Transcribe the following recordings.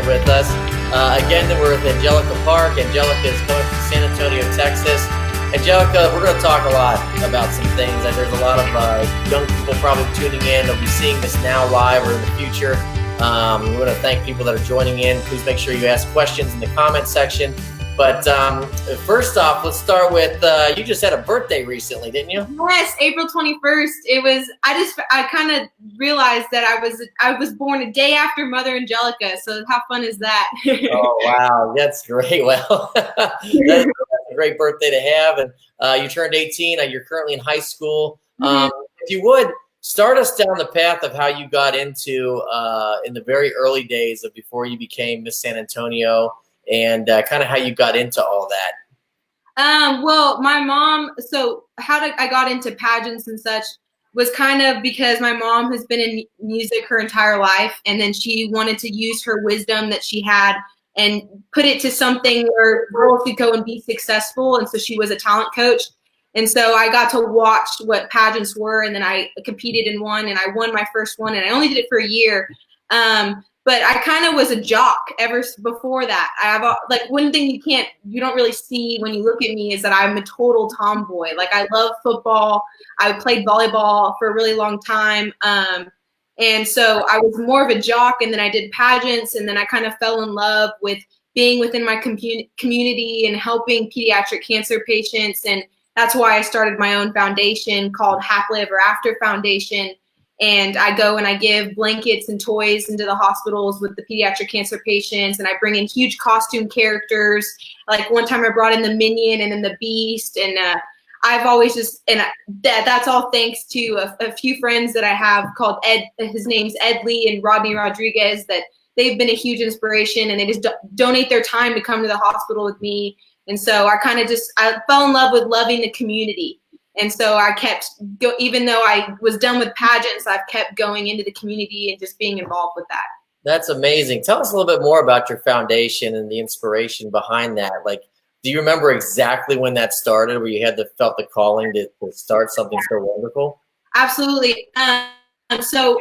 here with us. Again, we're with Angelica Park. Angelica is coming from San Antonio, Texas. Angelica, we're going to talk a lot about some things. There's a lot of young people probably tuning in. They'll be seeing this now live or in the future. We want to thank people that are joining in. Please make sure you ask questions in the comment section. But first off, let's start with, you just had a birthday recently, didn't you? Yes, April 21st. It was, I kind of realized that I was born a day after Mother Angelica. So how fun is that? Oh, wow. That's great. Well, that's a great birthday to have. And you turned 18. You're currently in high school. If you would, start us down the path of how you got into, in the very early days of before you became Miss San Antonio, and kind of how you got into all that. Well, my mom, so I got into pageants and such was kind of because my mom has been in music her entire life, and then she wanted to use her wisdom that she had and put it to something where girls could go and be successful. And so she was a talent coach. And so I got to watch what pageants were, and then I competed in one, and I won my first one, and I only did it for a year. But I kind of was a jock ever before that. I have like one thing you don't really see when you look at me is that I'm a total tomboy. Like I love football. I played volleyball for a really long time. And so I was more of a jock, and then I did pageants, and then I kind of fell in love with being within my community and helping pediatric cancer patients. And that's why I started my own foundation called Happily Ever After Foundation. And I go and I give blankets and toys into the hospitals with the pediatric cancer patients. And I bring in huge costume characters. Like one time I brought in the Minion and then the Beast. And I've always that's all thanks to a few friends that I have called Ed. His name's Ed Lee and Rodney Rodriguez, that they've been a huge inspiration, and they just donate their time to come to the hospital with me. And so I fell in love with loving the community. And so I kept even though I was done with pageants, I've kept going into the community and just being involved with that. That's amazing. Tell us a little bit more about your foundation and the inspiration behind that. Like, do you remember exactly when that started, where you felt the calling to start something so wonderful? Absolutely. So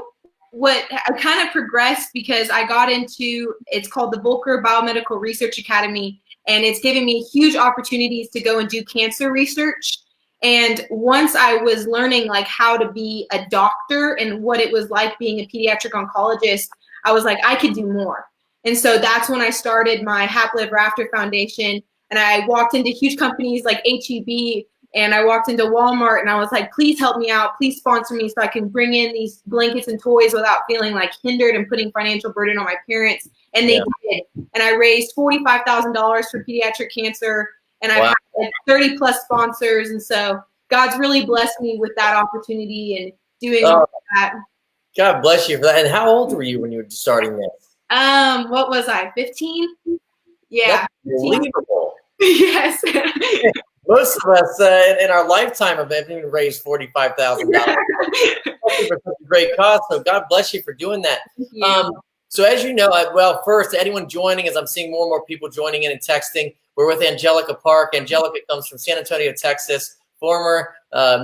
what I kind of progressed because I got into, it's called the Volker Biomedical Research Academy, and it's given me huge opportunities to go and do cancer research. And once I was learning like how to be a doctor and what it was like being a pediatric oncologist, I was like, I could do more. And so that's when I started my Happily Ever After Foundation. And I walked into huge companies like HEB, and I walked into Walmart, and I was like, please help me out. Please sponsor me so I can bring in these blankets and toys without feeling like hindered and putting financial burden on my parents. And they did. And I raised $45,000 for pediatric cancer. And I've had like 30 plus sponsors. And so God's really blessed me with that opportunity and doing all that. God bless you for that. And how old were you when you were starting this? What was I, 15? Yeah. That's unbelievable. Yes. Most of us in our lifetime have even raised $45,000 for such a great cause. So God bless you for doing that. So as you know, well, first, anyone joining, as I'm seeing more and more people joining in and texting, we're with Angelica Park. Angelica comes from San Antonio, Texas, former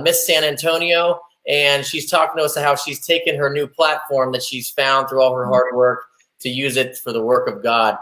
Miss San Antonio, and she's talking to us about how she's taken her new platform that she's found through all her hard work to use it for the work of God.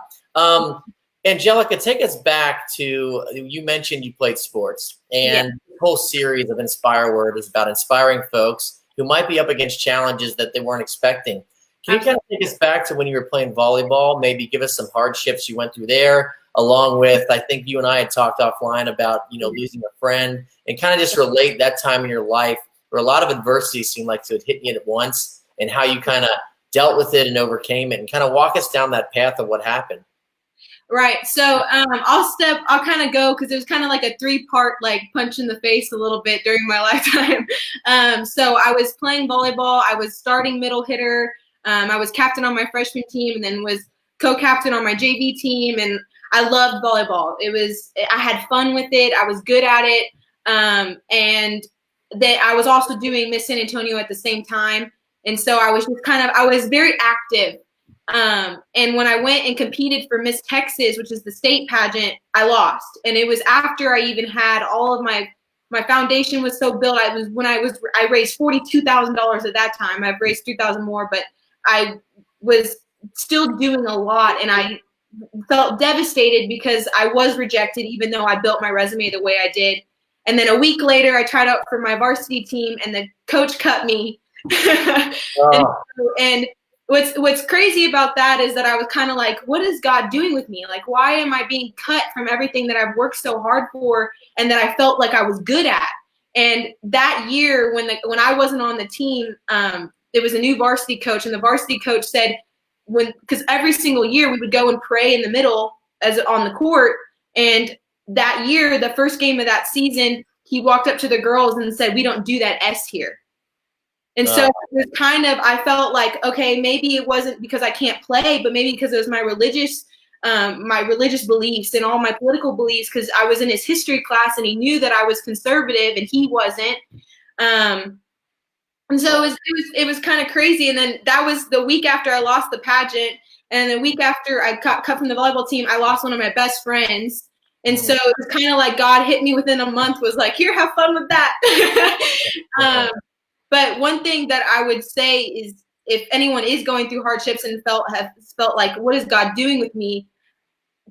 Angelica, take us back to, you mentioned you played sports, and the whole series of inspireWord is about inspiring folks who might be up against challenges that they weren't expecting. Can you kind of take us back to when you were playing volleyball, maybe give us some hardships you went through there, along with, I think you and I had talked offline about, losing a friend, and kind of just relate that time in your life where a lot of adversity seemed like to hit you at once, and how you kind of dealt with it and overcame it, and kind of walk us down that path of what happened. Right. So I'll kind of go, because it was kind of like a 3-part like punch in the face a little bit during my lifetime. So I was playing volleyball. I was starting middle hitter. I was captain on my freshman team, and then was co-captain on my JV team. And I loved volleyball. I had fun with it. I was good at it. And that I was also doing Miss San Antonio at the same time. And so I was I was very active. And when I went and competed for Miss Texas, which is the state pageant, I lost. And it was after I even had all of my foundation was so built. I raised $42,000 at that time. I've raised $3,000 more, but I was still doing a lot, and I felt devastated because I was rejected, even though I built my resume the way I did. And then a week later, I tried out for my varsity team, and the coach cut me. and what's crazy about that is that I was kind of like, what is God doing with me? Like, why am I being cut from everything that I've worked so hard for and that I felt like I was good at? And that year, when I wasn't on the team, there was a new varsity coach, and the varsity coach said, because every single year we would go and pray in the middle as on the court, and that year, the first game of that season, he walked up to the girls and said, "We don't do that S here." And so it was kind of, I felt like, okay, maybe it wasn't because I can't play, but maybe because it was my religious beliefs and all my political beliefs, because I was in his history class and he knew that I was conservative and he wasn't. And so it was kind of crazy. And then that was the week after I lost the pageant. And the week after I got cut from the volleyball team, I lost one of my best friends. And so it was kind of like God hit me within a month, was like, here, have fun with that. But one thing that I would say is, if anyone is going through hardships and have felt like, what is God doing with me?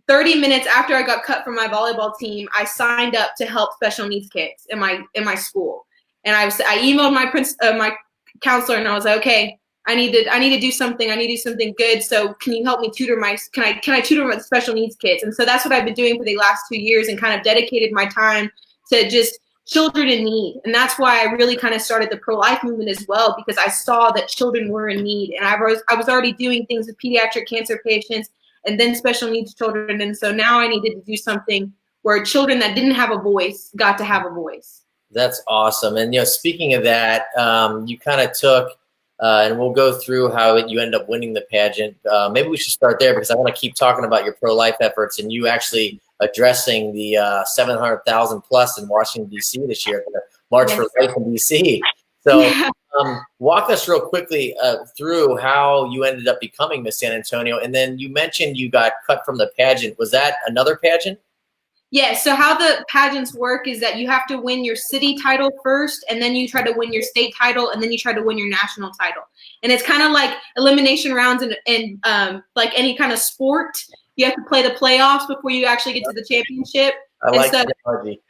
30 minutes after I got cut from my volleyball team, I signed up to help special needs kids in my school. And I emailed my counselor, and I was like, okay, I need to do something. I need to do something good. So can you help me tutor can I tutor my special needs kids? And so that's what I've been doing for the last 2 years, and kind of dedicated my time to just children in need. And that's why I really kind of started the pro-life movement as well, because I saw that children were in need. And I was already doing things with pediatric cancer patients and then special needs children. And so now I needed to do something where children that didn't have a voice got to have a voice. That's awesome. And, speaking of that, you kind of took, and we'll go through how you end up winning the pageant. Maybe we should start there, because I want to keep talking about your pro-life efforts and you actually addressing the 700,000 plus in Washington, D.C. this year, the March for Life in D.C. So walk us real quickly through how you ended up becoming Miss San Antonio. And then you mentioned you got cut from the pageant. Was that another pageant? Yeah, so how the pageants work is that you have to win your city title first, and then you try to win your state title, and then you try to win your national title. And it's kind of like elimination rounds in like any kind of sport. You have to play the playoffs before you actually get to the championship. I like that analogy.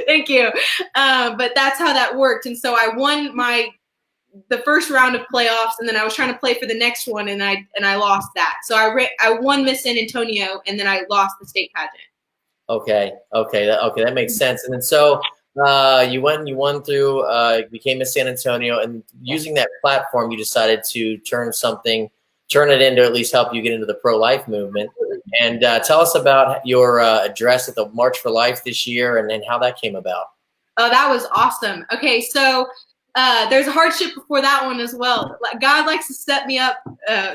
Thank you. But that's how that worked. And so I won the first round of playoffs, and then I was trying to play for the next one, and I lost that. So I won Miss San Antonio, and then I lost the state pageant. Okay, that makes sense. And then so you won through, became Miss San Antonio, and using that platform, you decided to turn it into at least help you get into the pro-life movement. And tell us about your address at the March for Life this year, and how that came about. Oh, that was awesome. Okay, so there's a hardship before that one as well. Like, God likes to set me up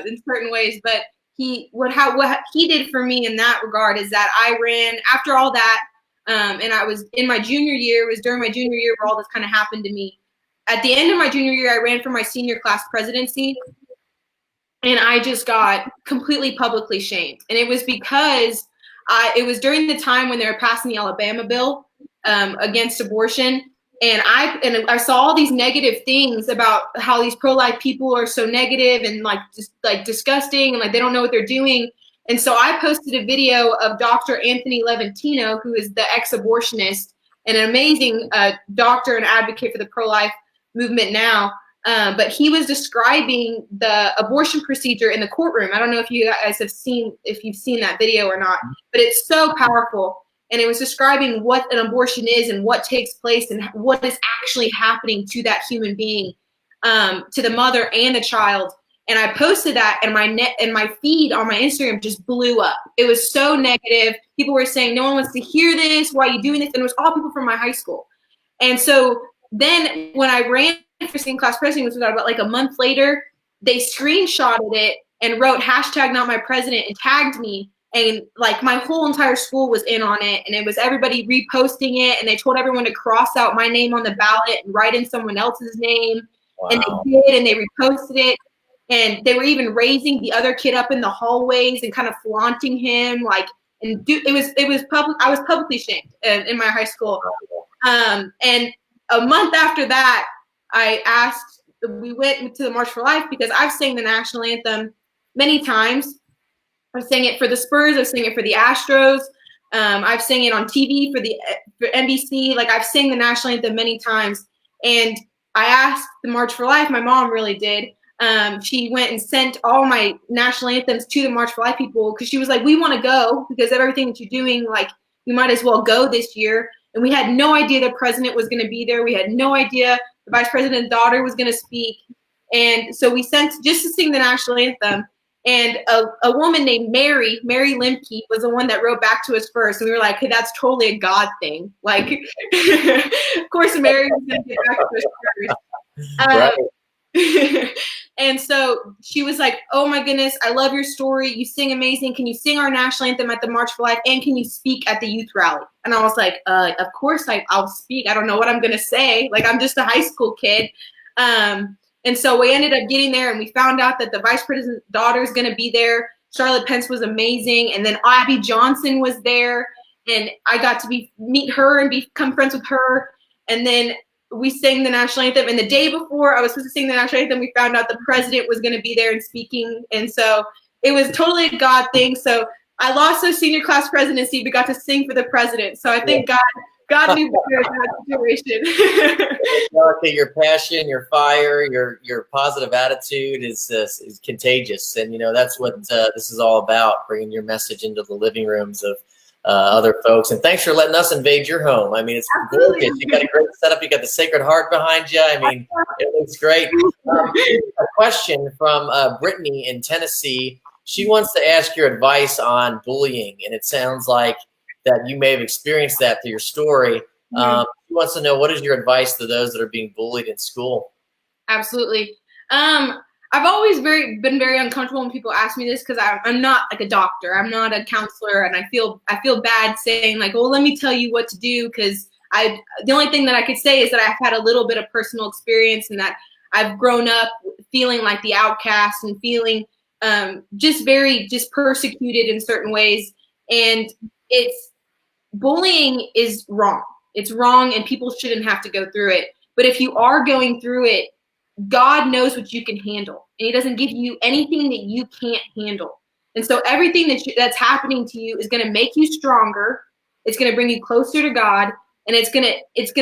in certain ways, but what he did for me in that regard is that I ran after all that, and I was in my junior year. It was during my junior year where all this kind of happened to me. At the end of my junior year, I ran for my senior class presidency, and I just got completely publicly shamed. And it was because it was during the time when they were passing the Alabama bill against abortion. And I saw all these negative things about how these pro-life people are so negative and just disgusting, and like they don't know what they're doing. And so I posted a video of Dr. Anthony Levantino, who is the ex-abortionist and an amazing doctor and advocate for the pro-life movement now. But he was describing the abortion procedure in the courtroom. I don't know if you guys if you've seen that video or not, but it's so powerful. And it was describing what an abortion is and what takes place and what is actually happening to that human being, to the mother and the child. And I posted that, and my feed on my Instagram just blew up. It was so negative. People were saying, no one wants to hear this. Why are you doing this? And it was all people from my high school. And so then when I ran for senior class president, which was about like a month later, they screenshotted it and wrote #NotMyPresident and tagged me. And like my whole entire school was in on it, and it was everybody reposting it, and they told everyone to cross out my name on the ballot and write in someone else's name. Wow. And they did, and they reposted it, and they were even raising the other kid up in the hallways and kind of flaunting him, it was public. I was publicly shamed in my high school. And a month after that, we went to the March for Life because I've sang the national anthem many times. I've sang it for the Spurs. I've sang it for the Astros. I've sang it on TV for NBC. Like, I've sang the national anthem many times. And I asked the March for Life. My mom really did. She went and sent all my national anthems to the March for Life people because she was like, we want to go because of everything that you're doing. Like, you might as well go this year. And we had no idea the president was going to be there. We had no idea the vice president's daughter was going to speak. And so we sent just to sing the national anthem. And a woman named Mary Limke was the one that wrote back to us first. And we were like, hey, that's totally a God thing. Like, of course, Mary was going to get back to us first. Right. And so she was like, oh my goodness, I love your story. You sing amazing. Can you sing our national anthem at the March for Life? And can you speak at the youth rally? And I was like, of course I'll speak. I don't know what I'm going to say. Like, I'm just a high school kid. And so we ended up getting there, and we found out that the vice president's daughter is going to be there. Charlotte Pence was amazing. And then Abby Johnson was there, and I got to meet her and become friends with her. And then we sang the national anthem. And the day before I was supposed to sing the national anthem, we found out the president was going to be there and speaking. And so it was totally a God thing. So I lost the senior class presidency, but got to sing for the president. So I think God knew better in that situation. Angelica, your passion, your fire, your positive attitude is contagious, and that's what this is all about: bringing your message into the living rooms of other folks. And thanks for letting us invade your home. I mean, it's gorgeous. You got a great setup. You got the Sacred Heart behind you. I mean, it looks great. A question from Brittany in Tennessee. She wants to ask your advice on bullying, and it sounds like that you may have experienced that through your story. She wants to know, what is your advice to those that are being bullied in school? Absolutely. I've always been very uncomfortable when people ask me this because I'm not like a doctor. I'm not a counselor, and I feel bad saying like, well, let me tell you what to do, because the only thing that I could say is that I've had a little bit of personal experience, and that I've grown up feeling like the outcast and feeling just persecuted in certain ways. And bullying is wrong. It's wrong, and people shouldn't have to go through it. But if you are going through it, God knows what you can handle, and He doesn't give you anything that you can't handle. And so everything that's happening to you is going to make you stronger. It's going to bring you closer to God, and it's going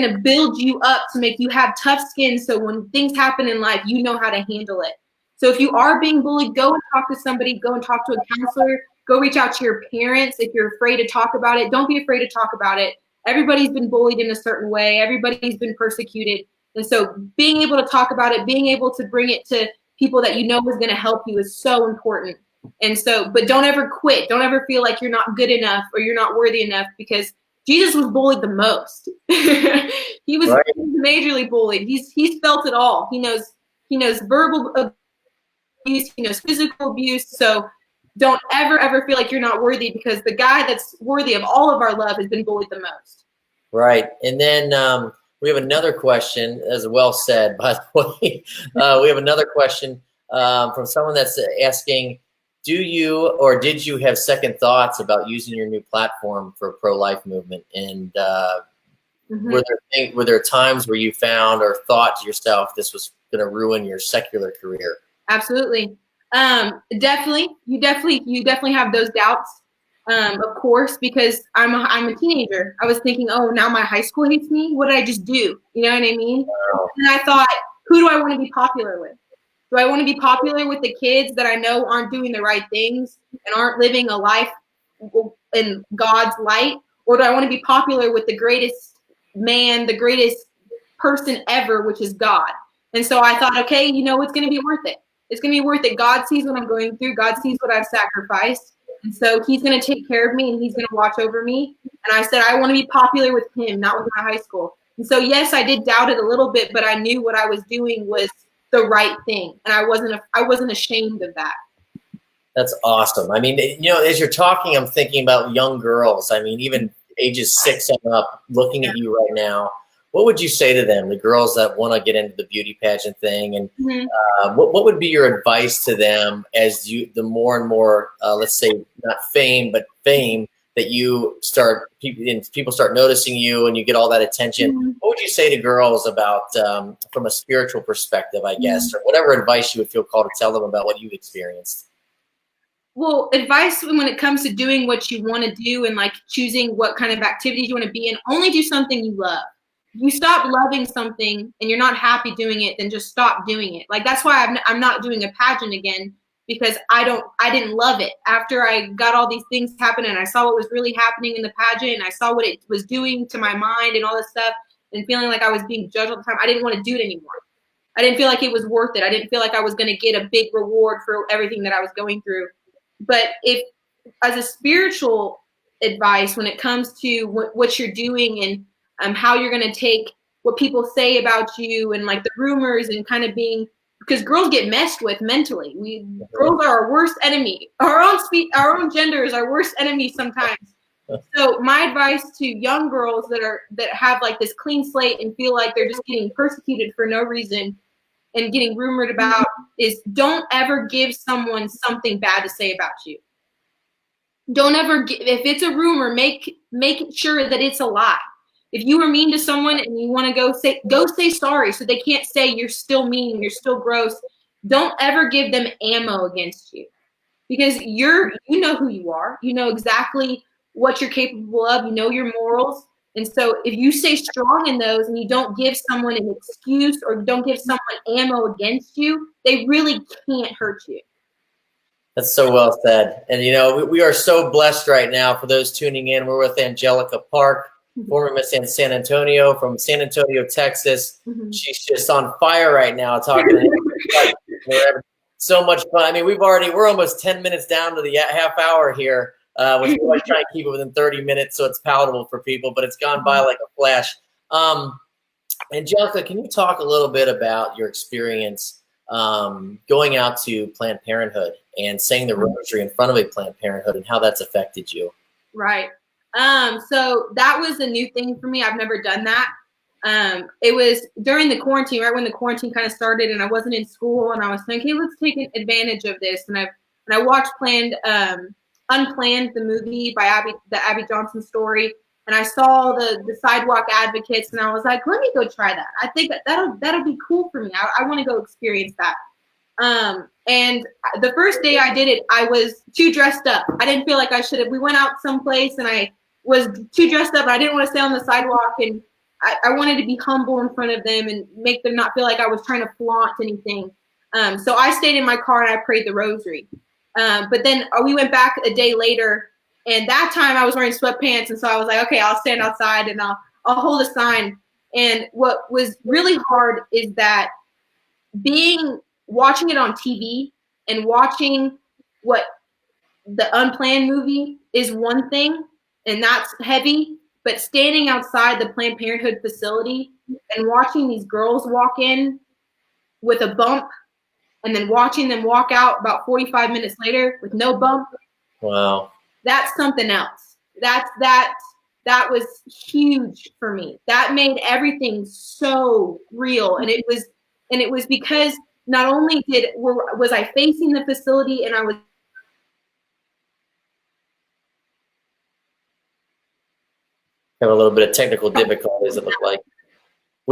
to build you up to make you have tough skin. So when things happen in life, you know how to handle it. So if you are being bullied, go and talk to somebody. Go and talk to a counselor. Go reach out to your parents. If you're afraid to talk about it, don't be afraid to talk about it. Everybody's been bullied in a certain way. Everybody's been persecuted. And so being able to talk about it, being able to bring it to people that you know is going to help you is so important. And so, but don't ever quit. Don't ever feel like you're not good enough or you're not worthy enough, because Jesus was bullied the most. He was majorly bullied. He's felt it all. He knows verbal abuse. He knows physical abuse. So don't ever feel like you're not worthy, because the guy that's worthy of all of our love has been bullied the most. Right. And then we have another question, as well said, by the way. We have another question from someone that's asking, do you or did you have second thoughts about using your new platform for a pro-life movement? And were there times where you found or thought to yourself this was going to ruin your secular career? Absolutely. Definitely. You definitely have those doubts, of course, because I'm a teenager. I was thinking, oh, now my high school hates me. What did I just do? You know what I mean? Wow. And I thought, who do I want to be popular with? Do I want to be popular with the kids that I know aren't doing the right things and aren't living a life in God's light? Or do I want to be popular with the greatest man, the greatest person ever, which is God? And so I thought, okay, it's going to be worth it. It's going to be worth it. God sees what I'm going through. God sees what I've sacrificed. And so He's going to take care of me, and He's going to watch over me. And I said, I want to be popular with Him, not with my high school. And so, yes, I did doubt it a little bit, but I knew what I was doing was the right thing. And I wasn't ashamed of that. That's awesome. I mean, as you're talking, I'm thinking about young girls. I mean, even ages 6 and up, looking at you right now. What would you say to them, the girls that want to get into the beauty pageant thing? And what would be your advice to them as the more and more, let's say, not fame, but fame that you start, people start noticing you and you get all that attention? What would you say to girls about, from a spiritual perspective, I guess, or whatever advice you would feel called to tell them about what you've experienced? Well, advice when it comes to doing what you want to do and like choosing what kind of activities you want to be in, only do something you love. If you stop loving something and you're not happy doing it, then just stop doing it. Like that's why I'm not doing a pageant again, because I didn't love it. After I got all these things happen and I saw what was really happening in the pageant and I saw what it was doing to my mind and all this stuff and feeling like I was being judged all the time, I didn't want to do it anymore. I didn't feel like it was worth it. I didn't feel like I was going to get a big reward for everything that I was going through. But if, as a spiritual advice, when it comes to what you're doing and how you're going to take what people say about you and like the rumors and kind of being, because girls get messed with mentally. Girls are our worst enemy. Our own gender is our worst enemy sometimes. So my advice to young girls that have like this clean slate and feel like they're just getting persecuted for no reason and getting rumored about is don't ever give someone something bad to say about you. Don't ever if it's a rumor, make sure that it's a lie. If you were mean to someone and you want to go say sorry so they can't say you're still mean, you're still gross. Don't ever give them ammo against you, because you know who you are. You know exactly what you're capable of. You know your morals. And so if you stay strong in those and you don't give someone an excuse or don't give someone ammo against you, they really can't hurt you. That's so well said. And, you know, we are so blessed right now. For those tuning in, we're with Angelica Park, former Miss San Antonio from San Antonio, Texas. Mm-hmm. She's just on fire right now talking to him. So much fun. I mean, we're almost 10 minutes down to the half hour here. Which we always try and keep it within 30 minutes so it's palatable for people, but it's gone by like a flash. Angelica, can you talk a little bit about your experience going out to Planned Parenthood and saying the rosary in front of a Planned Parenthood and how that's affected you? Right. So that was a new thing for me. I've never done that. It was during the quarantine, right when the quarantine kind of started and I wasn't in school, and I was thinking, hey, let's take advantage of this. And I watched Unplanned, the movie by the Abby Johnson story, and I saw the sidewalk advocates, and I was like, let me go try that. I think that'll be cool for me. I want to go experience that. And the first day I did it, I was too dressed up. I didn't feel like I should have. We went out someplace, and I was too dressed up. And I didn't want to stay on the sidewalk, and I wanted to be humble in front of them and make them not feel like I was trying to flaunt anything. So I stayed in my car and I prayed the rosary. But then we went back a day later, and that time I was wearing sweatpants, and so I was like, okay, I'll stand outside and I'll hold a sign. And what was really hard is that watching it on TV and watching what the Unplanned movie is one thing, and that's heavy, but standing outside the Planned Parenthood facility and watching these girls walk in with a bump, and then watching them walk out about 45 minutes later with no bump. Wow. That's something else. That was huge for me. That made everything so real. And it was because not only was I facing the facility, and I was have a little bit of technical difficulties, it looked like.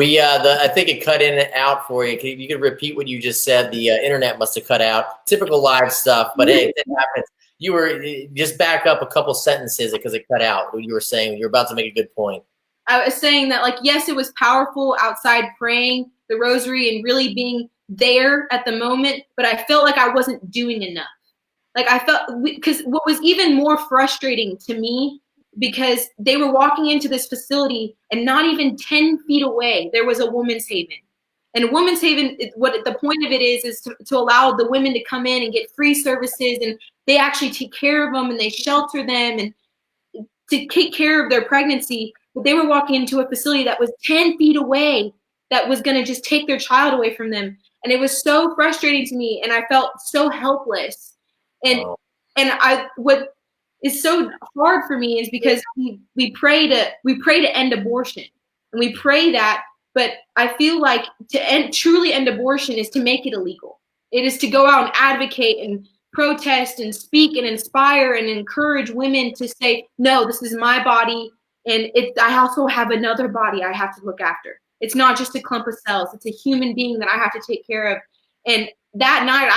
I think it cut in and out for you. You could repeat what you just said. The internet must have cut out. Typical live stuff, but hey, it happens. You were just back up a couple sentences because it cut out. What you were saying, you were about to make a good point. I was saying that, like, yes, it was powerful outside praying the rosary and really being there at the moment, but I felt like I wasn't doing enough. Like I felt, because what was even more frustrating to me, because they were walking into this facility and not even 10 feet away, there was a women's haven. And a women's haven, what the point of it is to allow the women to come in and get free services, and they actually take care of them and they shelter them and to take care of their pregnancy. But they were walking into a facility that was 10 feet away that was going to just take their child away from them. And it was so frustrating to me, and I felt so helpless. And what is so hard for me is because we pray to end abortion, and we pray that, but I feel like to truly end abortion is to make it illegal. It is to go out and advocate and protest and speak and inspire and encourage women to say, no, this is my body, and I also have another body I have to look after. It's not just a clump of cells. It's a human being that I have to take care of. And that night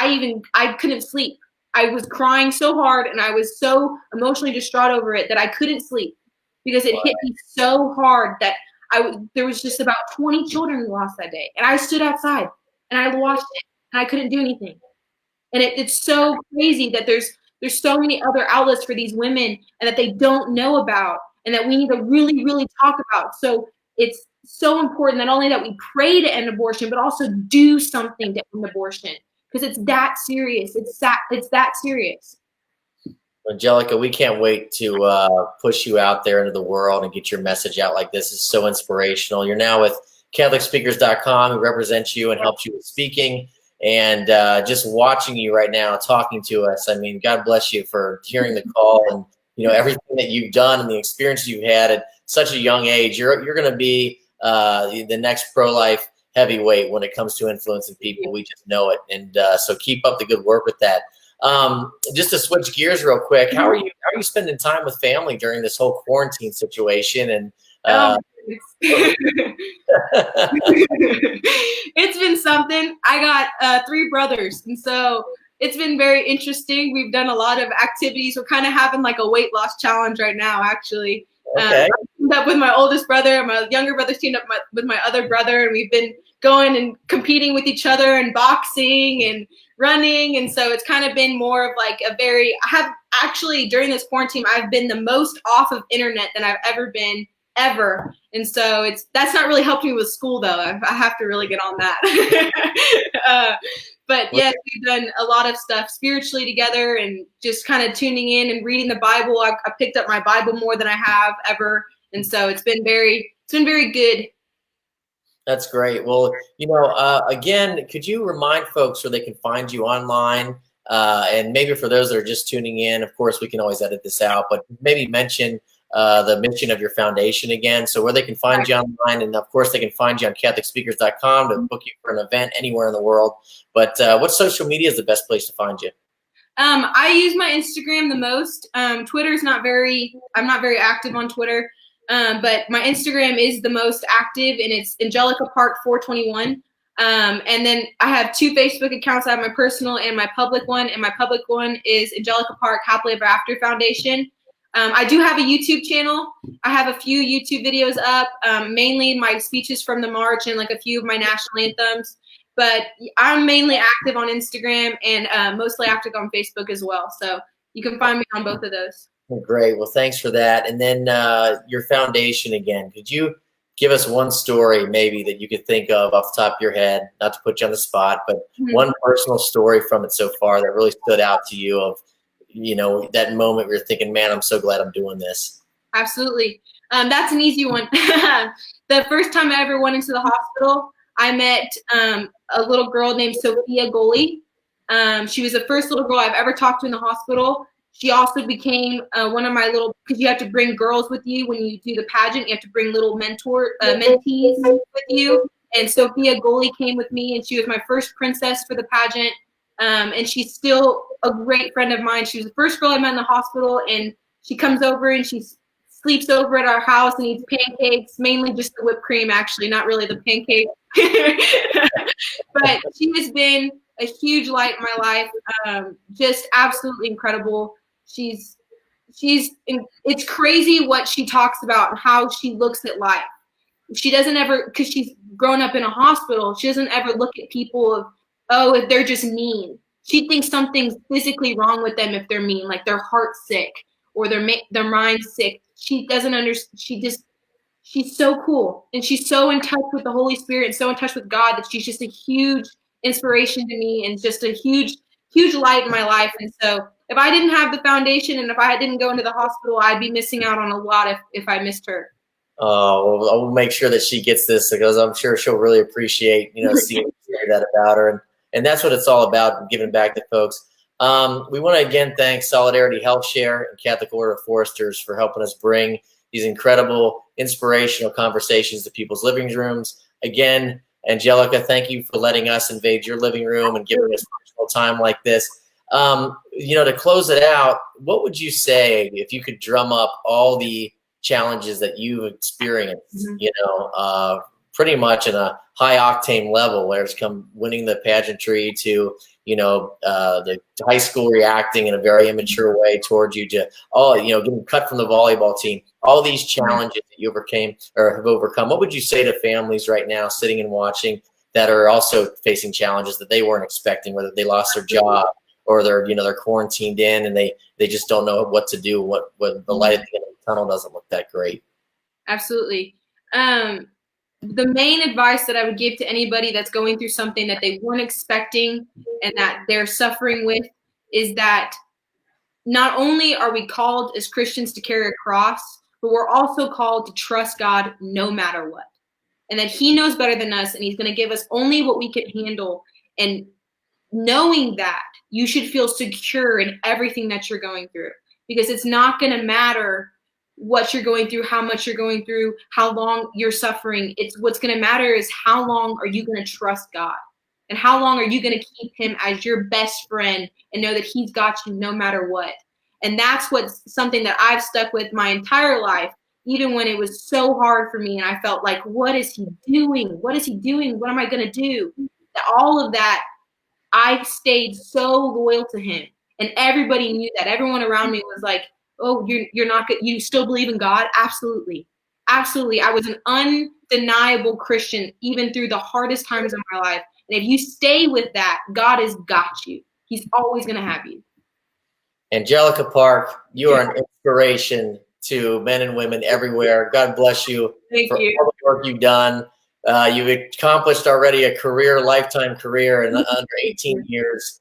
I couldn't sleep. I was crying so hard and I was so emotionally distraught over it that I couldn't sleep because it hit me so hard that there was just about 20 children we lost that day. And I stood outside and I watched it and I couldn't do anything. And it's so crazy that there's so many other outlets for these women and that they don't know about and that we need to really, really talk about. So it's so important not only that we pray to end abortion, but also do something to end abortion because it's that serious. It's that serious. Angelica, we can't wait to push you out there into the world and get your message out like this. Is so inspirational. You're now with CatholicSpeakers.com, who represents you and helps you with speaking. And just watching you right now, talking to us, I mean, God bless you for hearing the call and, you know, everything that you've done and the experiences you've had at such a young age. You're going to be the next pro-life heavyweight when it comes to influencing people. We just know it. And so keep up the good work with that. Just to switch gears real quick, how are you spending time with family during this whole quarantine situation? And it's been something. I got 3 brothers, and so it's been very interesting. We've done a lot of activities. We're kind of having like a weight loss challenge right now, actually. Okay. I teamed up with my oldest brother. My younger brother teamed up with my other brother, and we've been going and competing with each other and boxing and running. And so it's kind of been more of like I have actually during this quarantine, I've been the most off of internet than I've ever been ever. And so that's not really helped me with school though. I have to really get on that. But yes, we've done a lot of stuff spiritually together and just kind of tuning in and reading the Bible. I picked up my Bible more than I have ever. And so it's been very good. That's great. Well, you know, again, could you remind folks where they can find you online? And maybe for those that are just tuning in, of course, we can always edit this out, but maybe mention the mission of your foundation again. So where they can find you online, and of course they can find you on CatholicSpeakers.com to book you for an event anywhere in the world. But what social media is the best place to find you? I use my Instagram the most. I'm not very active on Twitter. But my Instagram is the most active, and it's Angelica Park 421. And then I have 2 Facebook accounts. I have my personal and my public one, and my public one is Angelica Park Happily Ever After Foundation. I do have a YouTube channel. I have a few YouTube videos up, mainly my speeches from the march and like a few of my national anthems. But I'm mainly active on Instagram and mostly active on Facebook as well. So you can find me on both of those. Great. Well, thanks for that. And then your foundation again, could you give us one story maybe that you could think of off the top of your head, not to put you on the spot, but one personal story from it so far that really stood out to you of, you know, that moment where you're thinking, man, I'm so glad I'm doing this. Absolutely. That's an easy one. The first time I ever went into the hospital, I met a little girl named Sophia Goli. She was the first little girl I've ever talked to in the hospital. She also became one of my because you have to bring girls with you when you do the pageant. You have to bring little mentees with you. And Sophia Goli came with me, and she was my first princess for the pageant. And she's still a great friend of mine. She was the first girl I met in the hospital, and she comes over and she sleeps over at our house and eats pancakes, mainly just the whipped cream, actually, not really the pancake. But she has been a huge light in my life, just absolutely incredible. It's crazy what she talks about and how she looks at life. She doesn't ever, because she's grown up in a hospital, she doesn't ever look at people of, oh, if they're just mean. She thinks something's physically wrong with them if they're mean, like their heart's sick or their mind's sick. She doesn't understand. She's so cool, and she's so in touch with the Holy Spirit and so in touch with God that she's just a huge inspiration to me and just a huge light in my life. And so if I didn't have the foundation and if I didn't go into the hospital, I'd be missing out on a lot if I missed her. Oh, well, I'll make sure that she gets this because I'm sure she'll really appreciate, you know, seeing that about her. And that's what it's all about, giving back to folks. We want to again thank Solidarity Health Share and Catholic Order of Foresters for helping us bring these incredible, inspirational conversations to people's living rooms. Again, Angelica, thank you for letting us invade your living room and giving us personal time like this. You know, to close it out, what would you say if you could drum up all the challenges that you've experienced, you know, pretty much in a high octane level, where it's come winning the pageantry to, the high school reacting in a very immature way towards you, to getting cut from the volleyball team, all these challenges that you overcame or have overcome. What would you say to families right now sitting and watching that are also facing challenges that they weren't expecting, whether they lost their job or they're quarantined in and they just don't know what to do, what the light at the end of the tunnel doesn't look that great? Absolutely. The main advice that I would give to anybody that's going through something that they weren't expecting and that they're suffering with is that not only are we called as Christians to carry a cross, but we're also called to trust God no matter what. And that He knows better than us, and He's going to give us only what we can handle. And knowing that, you should feel secure in everything that you're going through, because it's not going to matter what you're going through, how much you're going through, how long you're suffering. It's what's going to matter is how long are you going to trust God, and how long are you going to keep Him as your best friend and know that He's got you no matter what. And that's what's something that I've stuck with my entire life, even when it was so hard for me and I felt like, what is He doing? What is He doing? What am I going to do? All of that, I stayed so loyal to Him, and everybody knew that. Everyone around me was like, oh, you're not good. You still believe in God? Absolutely. Absolutely. I was an undeniable Christian, even through the hardest times of my life. And if you stay with that, God has got you. He's always going to have you. Angelica Park, you are an inspiration to men and women everywhere. God bless you for all the work you've done. You've accomplished already a lifetime career in under 18 years.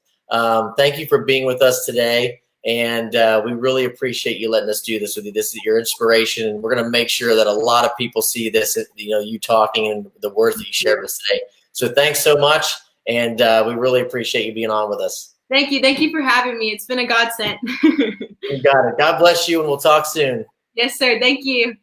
Thank you for being with us today. And we really appreciate you letting us do this with you. This is your inspiration. And we're going to make sure that a lot of people see this, you talking and the words that you shared with us today. So thanks so much. And we really appreciate you being on with us. Thank you. Thank you for having me. It's been a godsend. You got it. God bless you, and we'll talk soon. Yes, sir. Thank you.